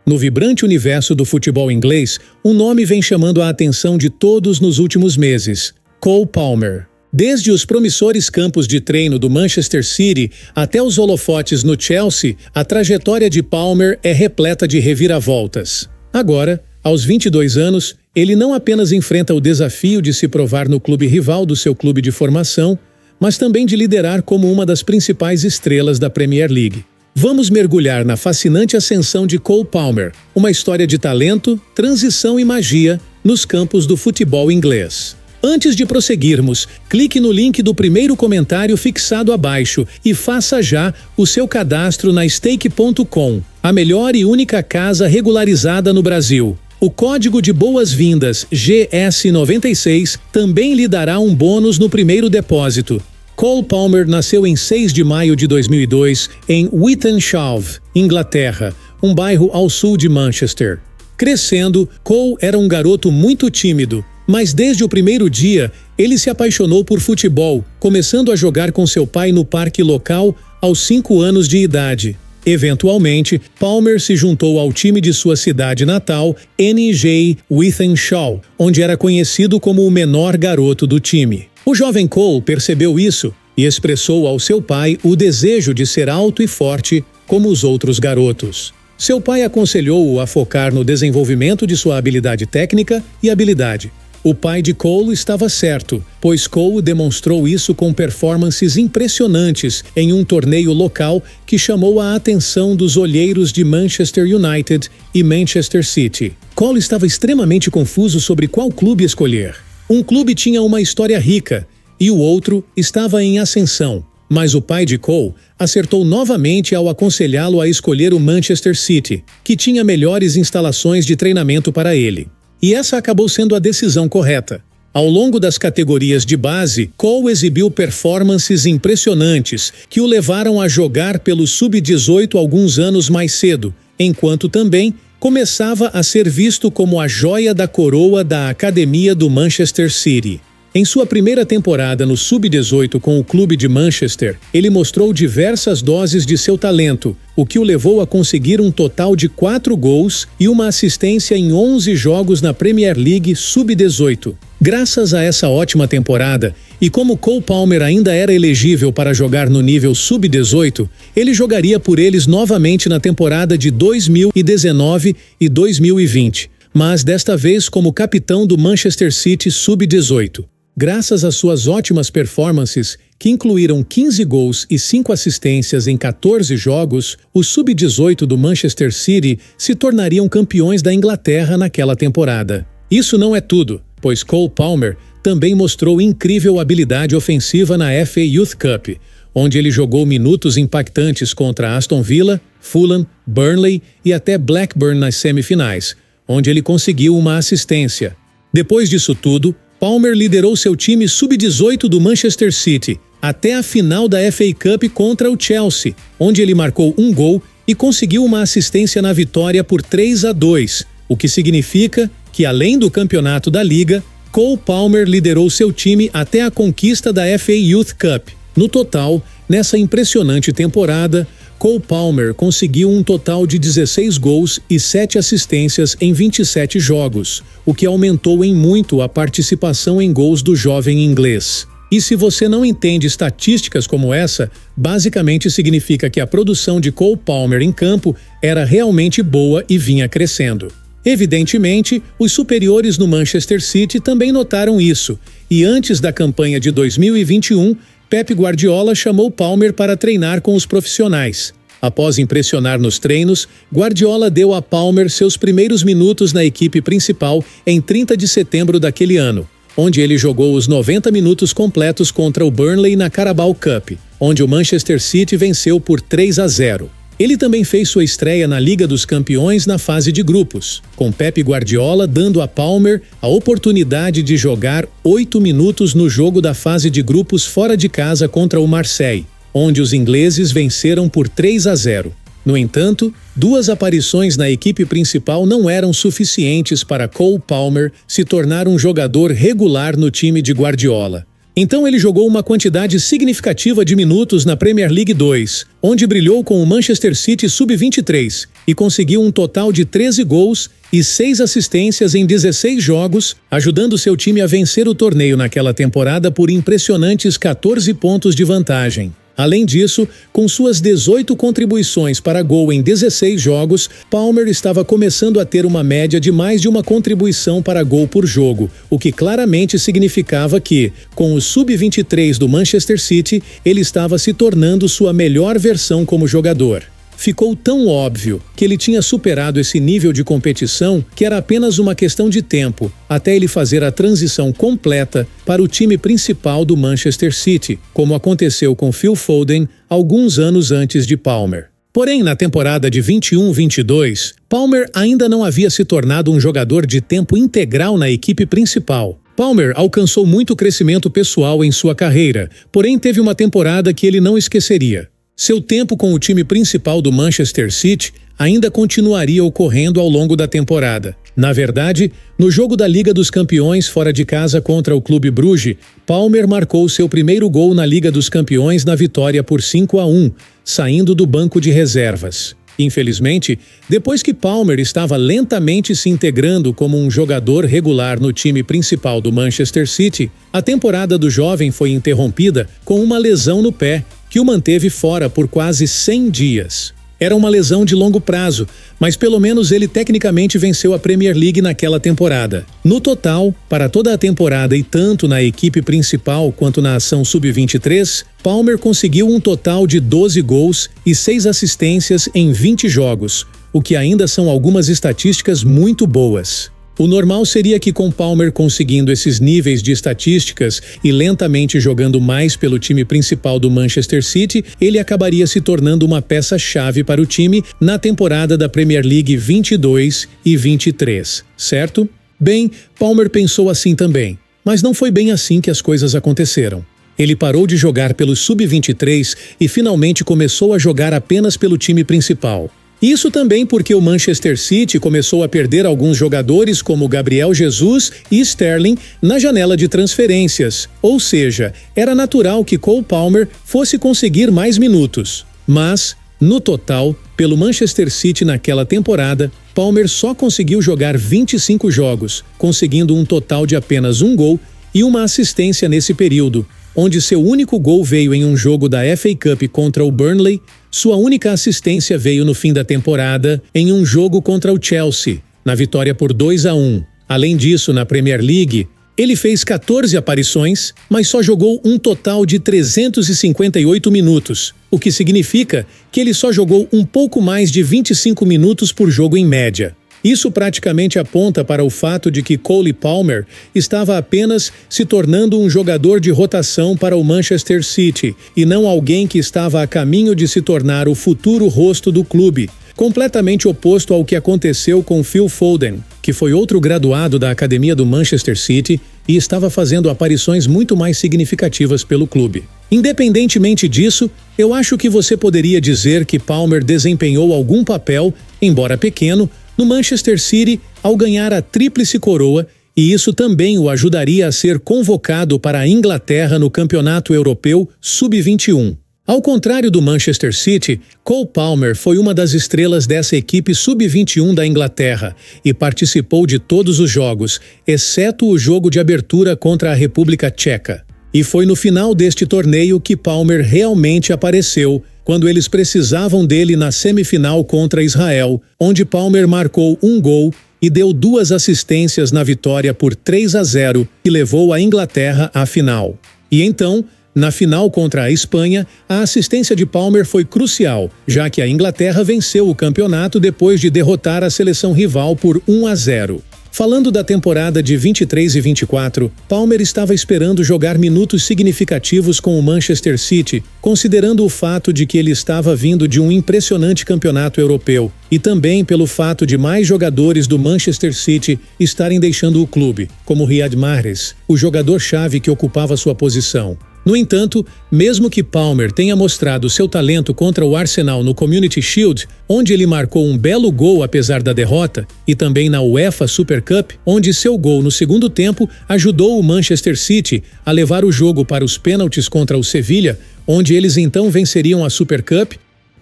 No vibrante universo do futebol inglês, um nome vem chamando a atenção de todos nos últimos meses: Cole Palmer. Desde os promissores campos de treino do Manchester City até os holofotes no Chelsea, a trajetória de Palmer é repleta de reviravoltas. Agora, aos 22 anos, ele não apenas enfrenta o desafio de se provar no clube rival do seu clube de formação, mas também de liderar como uma das principais estrelas da Premier League. Vamos mergulhar na fascinante ascensão de Cole Palmer, uma história de talento, transição e magia nos campos do futebol inglês. Antes de prosseguirmos, clique no link do primeiro comentário fixado abaixo e faça já o seu cadastro na Stake.com, a melhor e única casa regularizada no Brasil. O código de boas-vindas GS96 também lhe dará um bônus no primeiro depósito. Cole Palmer nasceu em 6 de maio de 2002 em Wythenshawe, Inglaterra, um bairro ao sul de Manchester. Crescendo, Cole era um garoto muito tímido, mas desde o primeiro dia ele se apaixonou por futebol, começando a jogar com seu pai no parque local aos 5 anos de idade. Eventualmente, Palmer se juntou ao time de sua cidade natal, NJ Wythenshawe, onde era conhecido como o menor garoto do time. O jovem Cole percebeu isso e expressou ao seu pai o desejo de ser alto e forte como os outros garotos. Seu pai aconselhou-o a focar no desenvolvimento de sua habilidade técnica e habilidade. O pai de Cole estava certo, pois Cole demonstrou isso com performances impressionantes em um torneio local que chamou a atenção dos olheiros de Manchester United e Manchester City. Cole estava extremamente confuso sobre qual clube escolher. Um clube tinha uma história rica e o outro estava em ascensão, mas o pai de Cole acertou novamente ao aconselhá-lo a escolher o Manchester City, que tinha melhores instalações de treinamento para ele. E essa acabou sendo a decisão correta. Ao longo das categorias de base, Cole exibiu performances impressionantes que o levaram a jogar pelo Sub-18 alguns anos mais cedo, enquanto também começava a ser visto como a joia da coroa da academia do Manchester City. Em sua primeira temporada no Sub-18 com o clube de Manchester, ele mostrou diversas doses de seu talento, o que o levou a conseguir um total de 4 gols e uma assistência em 11 jogos na Premier League Sub-18. Graças a essa ótima temporada, e como Cole Palmer ainda era elegível para jogar no nível Sub-18, ele jogaria por eles novamente na temporada de 2019 e 2020, mas desta vez como capitão do Manchester City Sub-18. Graças às suas ótimas performances, que incluíram 15 gols e 5 assistências em 14 jogos, os Sub-18 do Manchester City se tornariam campeões da Inglaterra naquela temporada. Isso não é tudo, pois Cole Palmer também mostrou incrível habilidade ofensiva na FA Youth Cup, onde ele jogou minutos impactantes contra Aston Villa, Fulham, Burnley e até Blackburn nas semifinais, onde ele conseguiu uma assistência. Depois disso tudo, Palmer liderou seu time Sub-18 do Manchester City até a final da FA Cup contra o Chelsea, onde ele marcou um gol e conseguiu uma assistência na vitória por 3-2, o que significa que, além do campeonato da Liga, Cole Palmer liderou seu time até a conquista da FA Youth Cup. No total, nessa impressionante temporada, Cole Palmer conseguiu um total de 16 gols e 7 assistências em 27 jogos, o que aumentou em muito a participação em gols do jovem inglês. E se você não entende estatísticas como essa, basicamente significa que a produção de Cole Palmer em campo era realmente boa e vinha crescendo. Evidentemente, os superiores no Manchester City também notaram isso, e antes da campanha de 2021, Pep Guardiola chamou Palmer para treinar com os profissionais. Após impressionar nos treinos, Guardiola deu a Palmer seus primeiros minutos na equipe principal em 30 de setembro daquele ano, onde ele jogou os 90 minutos completos contra o Burnley na Carabao Cup, onde o Manchester City venceu por 3-0. Ele também fez sua estreia na Liga dos Campeões na fase de grupos, com Pep Guardiola dando a Palmer a oportunidade de jogar 8 minutos no jogo da fase de grupos fora de casa contra o Marseille, onde os ingleses venceram por 3-0. No entanto, 2 aparições na equipe principal não eram suficientes para Cole Palmer se tornar um jogador regular no time de Guardiola. Então ele jogou uma quantidade significativa de minutos na Premier League 2, onde brilhou com o Manchester City Sub-23 e conseguiu um total de 13 gols e 6 assistências em 16 jogos, ajudando seu time a vencer o torneio naquela temporada por impressionantes 14 pontos de vantagem. Além disso, com suas 18 contribuições para gol em 16 jogos, Palmer estava começando a ter uma média de mais de uma contribuição para gol por jogo, o que claramente significava que, com o Sub-23 do Manchester City, ele estava se tornando sua melhor versão como jogador. Ficou tão óbvio que ele tinha superado esse nível de competição que era apenas uma questão de tempo até ele fazer a transição completa para o time principal do Manchester City, como aconteceu com Phil Foden alguns anos antes de Palmer. Porém, na temporada de 21-22, Palmer ainda não havia se tornado um jogador de tempo integral na equipe principal. Palmer alcançou muito crescimento pessoal em sua carreira, porém teve uma temporada que ele não esqueceria. Seu tempo com o time principal do Manchester City ainda continuaria ocorrendo ao longo da temporada. Na verdade, no jogo da Liga dos Campeões fora de casa contra o Clube Bruges, Palmer marcou seu primeiro gol na Liga dos Campeões na vitória por 5-1, saindo do banco de reservas. Infelizmente, depois que Palmer estava lentamente se integrando como um jogador regular no time principal do Manchester City, a temporada do jovem foi interrompida com uma lesão no pé, que o manteve fora por quase 100 dias. Era uma lesão de longo prazo, mas pelo menos ele tecnicamente venceu a Premier League naquela temporada. No total, para toda a temporada e tanto na equipe principal quanto na ação Sub-23, Palmer conseguiu um total de 12 gols e 6 assistências em 20 jogos, o que ainda são algumas estatísticas muito boas. O normal seria que, com Palmer conseguindo esses níveis de estatísticas e lentamente jogando mais pelo time principal do Manchester City, ele acabaria se tornando uma peça-chave para o time na temporada da Premier League 22 e 23, certo? Bem, Palmer pensou assim também, mas não foi bem assim que as coisas aconteceram. Ele parou de jogar pelo Sub-23 e finalmente começou a jogar apenas pelo time principal. Isso também porque o Manchester City começou a perder alguns jogadores como Gabriel Jesus e Sterling na janela de transferências, ou seja, era natural que Cole Palmer fosse conseguir mais minutos. Mas, no total, pelo Manchester City naquela temporada, Palmer só conseguiu jogar 25 jogos, conseguindo um total de apenas um gol e uma assistência nesse período, onde seu único gol veio em um jogo da FA Cup contra o Burnley. Sua única assistência veio no fim da temporada em um jogo contra o Chelsea, na vitória por 2-1. Além disso, na Premier League, ele fez 14 aparições, mas só jogou um total de 358 minutos, o que significa que ele só jogou um pouco mais de 25 minutos por jogo em média. Isso praticamente aponta para o fato de que Cole Palmer estava apenas se tornando um jogador de rotação para o Manchester City e não alguém que estava a caminho de se tornar o futuro rosto do clube, completamente oposto ao que aconteceu com Phil Foden, que foi outro graduado da academia do Manchester City e estava fazendo aparições muito mais significativas pelo clube. Independentemente disso, eu acho que você poderia dizer que Palmer desempenhou algum papel, embora pequeno, no Manchester City ao ganhar a tríplice coroa, e isso também o ajudaria a ser convocado para a Inglaterra no Campeonato Europeu Sub-21. Ao contrário do Manchester City, Cole Palmer foi uma das estrelas dessa equipe Sub-21 da Inglaterra e participou de todos os jogos, exceto o jogo de abertura contra a República Tcheca. E foi no final deste torneio que Palmer realmente apareceu, quando eles precisavam dele na semifinal contra Israel, onde Palmer marcou um gol e deu 2 assistências na vitória por 3-0, que levou a Inglaterra à final. E então, na final contra a Espanha, a assistência de Palmer foi crucial, já que a Inglaterra venceu o campeonato depois de derrotar a seleção rival por 1-0. Falando da temporada de 23 e 24, Palmer estava esperando jogar minutos significativos com o Manchester City, considerando o fato de que ele estava vindo de um impressionante campeonato europeu, e também pelo fato de mais jogadores do Manchester City estarem deixando o clube, como Riyad Mahrez, o jogador-chave que ocupava sua posição. No entanto, mesmo que Palmer tenha mostrado seu talento contra o Arsenal no Community Shield, onde ele marcou um belo gol apesar da derrota, e também na UEFA Super Cup, onde seu gol no segundo tempo ajudou o Manchester City a levar o jogo para os pênaltis contra o Sevilla, onde eles então venceriam a Super Cup,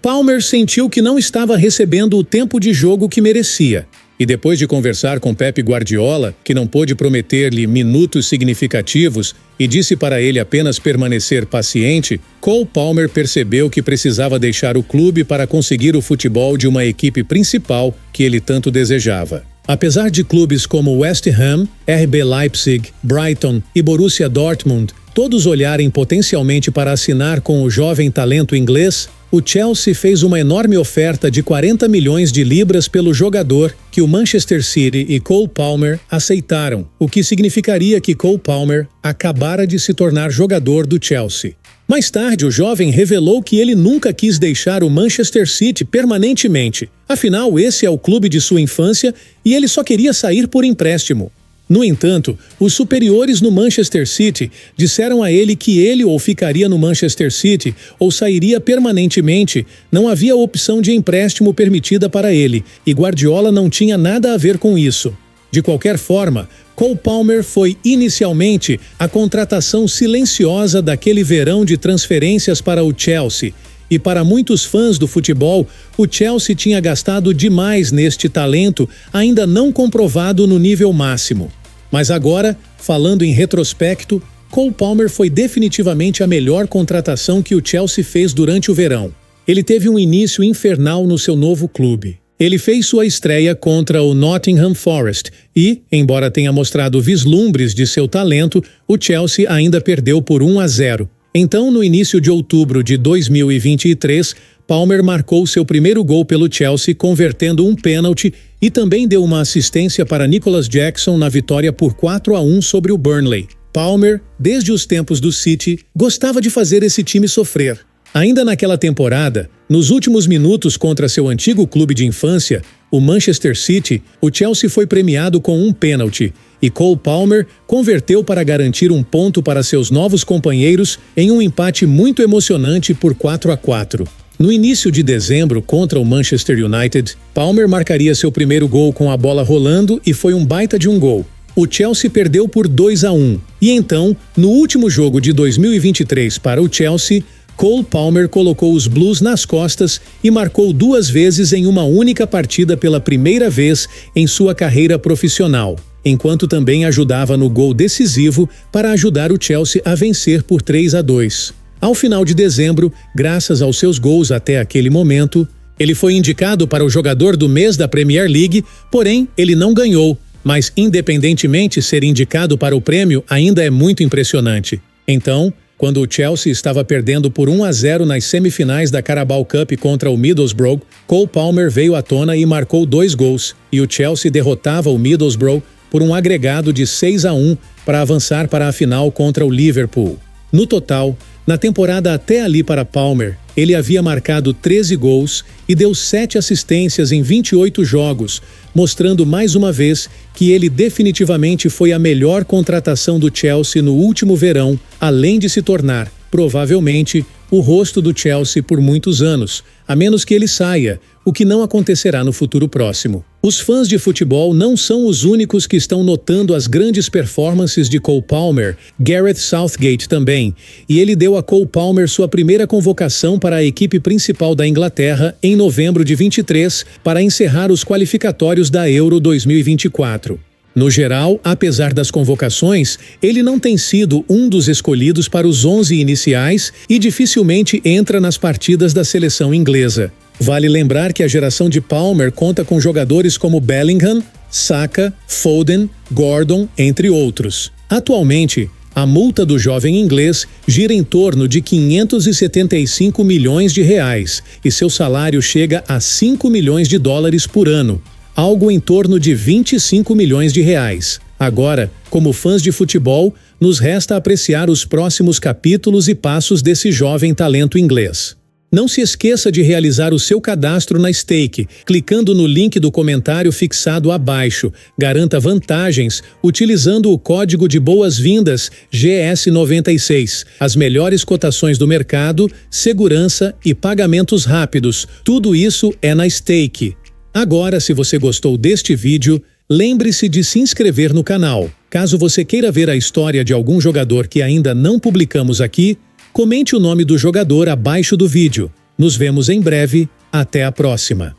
Palmer sentiu que não estava recebendo o tempo de jogo que merecia. E depois de conversar com Pep Guardiola, que não pôde prometer-lhe minutos significativos e disse para ele apenas permanecer paciente, Cole Palmer percebeu que precisava deixar o clube para conseguir o futebol de uma equipe principal que ele tanto desejava. Apesar de clubes como West Ham, RB Leipzig, Brighton e Borussia Dortmund todos olharem potencialmente para assinar com o jovem talento inglês, o Chelsea fez uma enorme oferta de 40 milhões de libras pelo jogador, que o Manchester City e Cole Palmer aceitaram, o que significaria que Cole Palmer acabara de se tornar jogador do Chelsea. Mais tarde, o jovem revelou que ele nunca quis deixar o Manchester City permanentemente. Afinal, esse é o clube de sua infância e ele só queria sair por empréstimo. No entanto, os superiores no Manchester City disseram a ele que ele ou ficaria no Manchester City ou sairia permanentemente. Não havia opção de empréstimo permitida para ele, e Guardiola não tinha nada a ver com isso. De qualquer forma, Cole Palmer foi inicialmente a contratação silenciosa daquele verão de transferências para o Chelsea. E para muitos fãs do futebol, o Chelsea tinha gastado demais neste talento ainda não comprovado no nível máximo. Mas agora, falando em retrospecto, Cole Palmer foi definitivamente a melhor contratação que o Chelsea fez durante o verão. Ele teve um início infernal no seu novo clube. Ele fez sua estreia contra o Nottingham Forest e, embora tenha mostrado vislumbres de seu talento, o Chelsea ainda perdeu por 1-0. Então, no início de outubro de 2023, Palmer marcou seu primeiro gol pelo Chelsea, convertendo um pênalti, e também deu uma assistência para Nicholas Jackson na vitória por 4-1 sobre o Burnley. Palmer, desde os tempos do City, gostava de fazer esse time sofrer. Ainda naquela temporada, nos últimos minutos contra seu antigo clube de infância, o Manchester City, o Chelsea foi premiado com um pênalti, e Cole Palmer converteu para garantir um ponto para seus novos companheiros em um empate muito emocionante por 4-4. No início de dezembro, contra o Manchester United, Palmer marcaria seu primeiro gol com a bola rolando e foi um baita de um gol. O Chelsea perdeu por 2-1, e então, no último jogo de 2023 para o Chelsea, Cole Palmer colocou os Blues nas costas e marcou 2 vezes em uma única partida pela primeira vez em sua carreira profissional, enquanto também ajudava no gol decisivo para ajudar o Chelsea a vencer por 3-2. Ao final de dezembro, graças aos seus gols até aquele momento, ele foi indicado para o jogador do mês da Premier League, porém ele não ganhou, mas independentemente ser indicado para o prêmio ainda é muito impressionante. Então, quando o Chelsea estava perdendo por 1-0 nas semifinais da Carabao Cup contra o Middlesbrough, Cole Palmer veio à tona e marcou 2 gols, e o Chelsea derrotava o Middlesbrough por um agregado de 6-1 para avançar para a final contra o Liverpool. No total, na temporada até ali para Palmer, ele havia marcado 13 gols e deu 7 assistências em 28 jogos, mostrando mais uma vez que ele definitivamente foi a melhor contratação do Chelsea no último verão, além de se tornar, provavelmente, o rosto do Chelsea por muitos anos, a menos que ele saia, o que não acontecerá no futuro próximo. Os fãs de futebol não são os únicos que estão notando as grandes performances de Cole Palmer, Gareth Southgate também, e ele deu a Cole Palmer sua primeira convocação para a equipe principal da Inglaterra em novembro de 23 para encerrar os qualificatórios da Euro 2024. No geral, apesar das convocações, ele não tem sido um dos escolhidos para os 11 iniciais e dificilmente entra nas partidas da seleção inglesa. Vale lembrar que a geração de Palmer conta com jogadores como Bellingham, Saka, Foden, Gordon, entre outros. Atualmente, a multa do jovem inglês gira em torno de 575 milhões de reais e seu salário chega a 5 milhões de dólares por ano, algo em torno de 25 milhões de reais. Agora, como fãs de futebol, nos resta apreciar os próximos capítulos e passos desse jovem talento inglês. Não se esqueça de realizar o seu cadastro na Stake, clicando no link do comentário fixado abaixo. Garanta vantagens utilizando o código de boas-vindas GS96. As melhores cotações do mercado, segurança e pagamentos rápidos. Tudo isso é na Stake. Agora, se você gostou deste vídeo, lembre-se de se inscrever no canal. Caso você queira ver a história de algum jogador que ainda não publicamos aqui, comente o nome do jogador abaixo do vídeo. Nos vemos em breve. Até a próxima.